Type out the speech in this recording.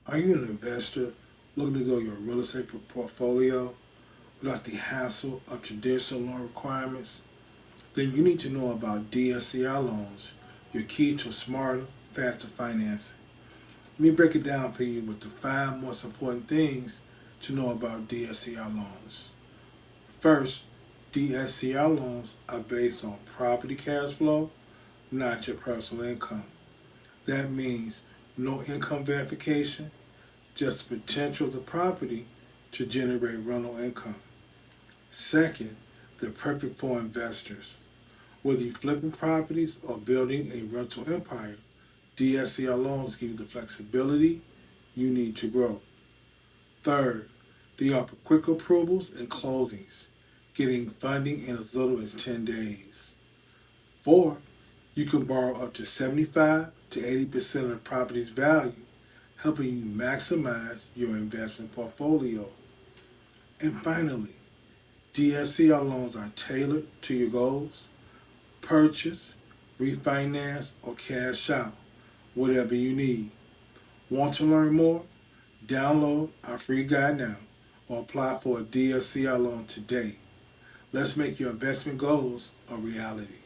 Are you an investor looking to grow your real estate portfolio without the hassle of traditional loan requirements? Then you need to know about DSCR loans, your key to smarter, faster financing. Let me break it down for you with the 5 most important things to know about DSCR loans. First, DSCR loans are based on property cash flow, not your personal income. That means no income verification, just the potential of the property to generate rental income. Second, they're perfect for investors. Whether you're flipping properties or building a rental empire, DSCR loans give you the flexibility you need to grow. Third, they offer quick approvals and closings, getting funding in as little as 10 days. Fourth, you can borrow up to 75 to 80% of the property's value, helping you maximize your investment portfolio. And finally, DSCR loans are tailored to your goals. Purchase, refinance, or cash out, whatever you need. Want to learn more? Download our free guide now or apply for a DSCR loan today. Let's make your investment goals a reality.